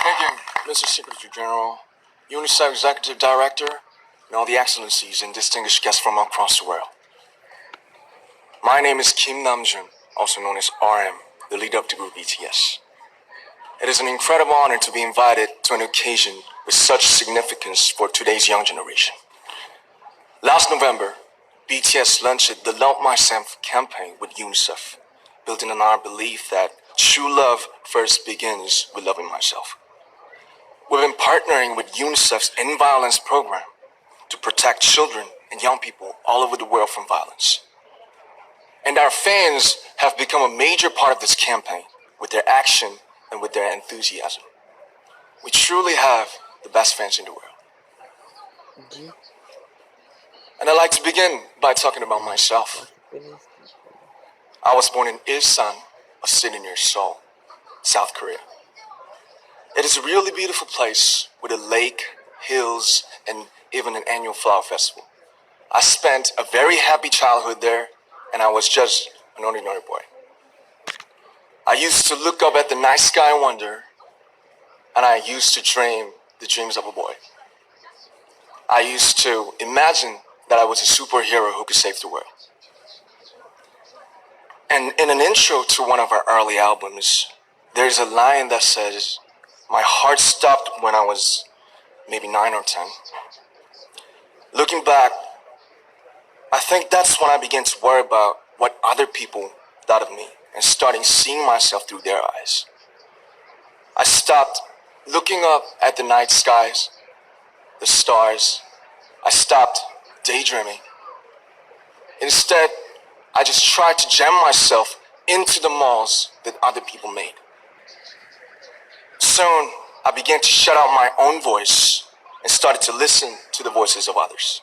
Thank you, Mr. Secretary General, UNICEF Executive Director, and all the excellencies and distinguished guests from across the world. My name is Kim Namjoon, also known as RM, the leader of the group BTS. It is an incredible honor to be invited to an occasion with such significance for today's young generation. Last November, BTS launched the Love Myself campaign with UNICEF, building on our belief that true love first begins with loving myself. We've been partnering with UNICEF's End Violence program to protect children and young people all over the world from violence. And our fans have become a major part of this campaign with their action and with their enthusiasm. We truly have the best fans in the world. And I'd like to begin by talking about myself. I was born in Ilsan, a city near Seoul, South Korea. It is a really beautiful place with a lake, hills, and even an annual flower festival. I spent a very happy childhood there, and I was just an ordinary boy. I used to look up at the night sky and wonder, and I used to dream the dreams of a boy. I used to imagine that I was a superhero who could save the world. And in an intro to one of our early albums, there's a line that says, "My heart stopped when I was maybe 9 or 10. Looking back, I think that's when I began to worry about what other people thought of me and starting seeing myself through their eyes. I stopped looking up at the night skies, the stars. I stopped daydreaming. Instead, I just tried to jam myself into the malls that other people made. Soon, I began to shut out my own voice and started to listen to the voices of others.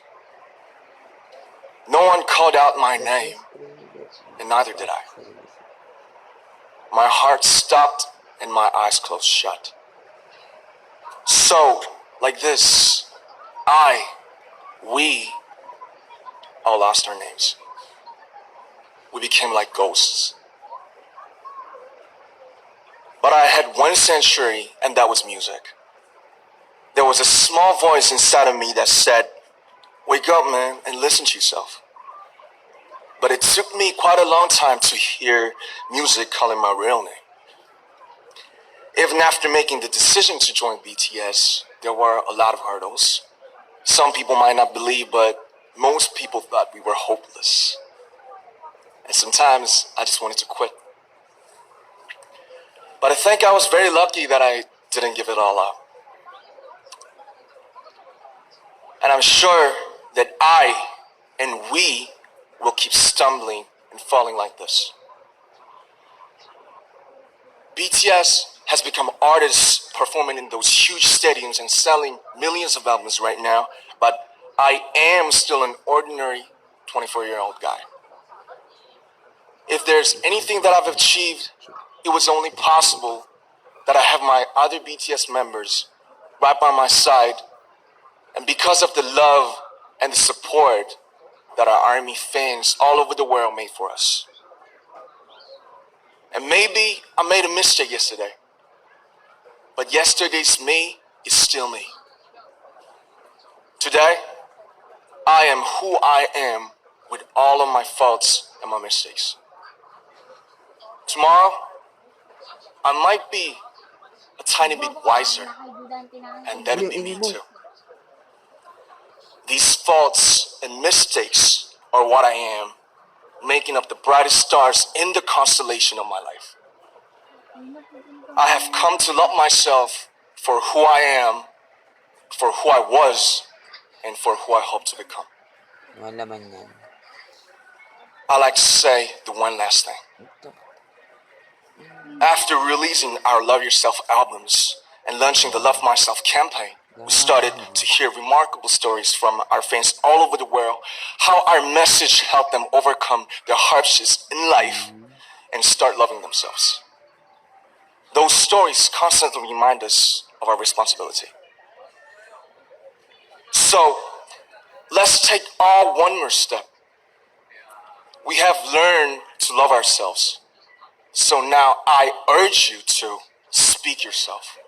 No one called out my name, and neither did I. My heart stopped and my eyes closed shut. So, like this, we all lost our names. We became like ghosts. But I had one sanctuary, and that was music. There was a small voice inside of me that said, "Wake up, man, and listen to yourself." But it took me quite a long time to hear music calling my real name. Even after making the decision to join BTS, there were a lot of hurdles. Some people might not believe, but most people thought we were hopeless. And sometimes I just wanted to quit. But I think I was very lucky that I didn't give it all up. And I'm sure that I and we will keep stumbling and falling like this. BTS has become artists performing in those huge stadiums and selling millions of albums right now, but I am still an ordinary 24-year-old guy. If there's anything that I've achieved, it was only possible that I have my other BTS members right by my side, and because of the love and the support that our ARMY fans all over the world made for us. And maybe I made a mistake yesterday, but yesterday's me is still me. Today, I am who I am with all of my faults and my mistakes. Tomorrow, I might be a tiny bit wiser, and that'll be me too. These faults and mistakes are what I am, making up the brightest stars in the constellation of my life. I have come to love myself for who I am, for who I was, and for who I hope to become. I like to say the one last thing. After releasing our Love Yourself albums and launching the Love Myself campaign, we started to hear remarkable stories from our fans all over the world, how our message helped them overcome their hardships in life and start loving themselves. Those stories constantly remind us of our responsibility. So, let's take all one more step. We have learned to love ourselves. So now I urge you to speak yourself.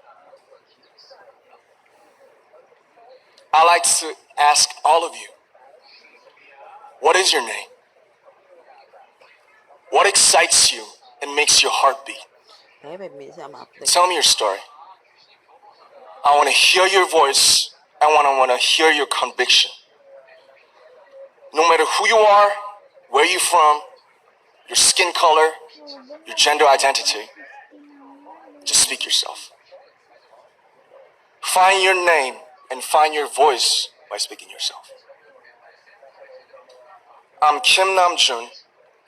I like to ask all of you, what is your name? What excites you and makes your heart beat? Tell me your story. I want to hear your voice. I want to hear your conviction. No matter who you are, where you're from, your skin color, your gender identity, just speak yourself. Find your name and find your voice by speaking yourself. I'm Kim Namjoon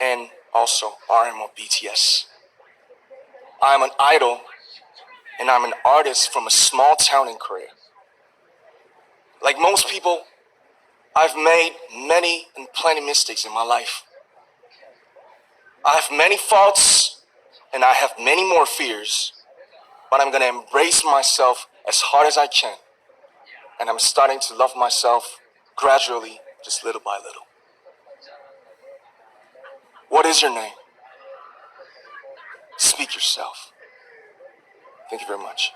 and also RM of BTS. I'm an idol and I'm an artist from a small town in Korea. Like most people, I've made many and plenty mistakes in my life. I have many faults and I have many more fears, but I'm gonna embrace myself as hard as I can. And I'm starting to love myself gradually, just little by little. What is your name? Speak yourself. Thank you very much.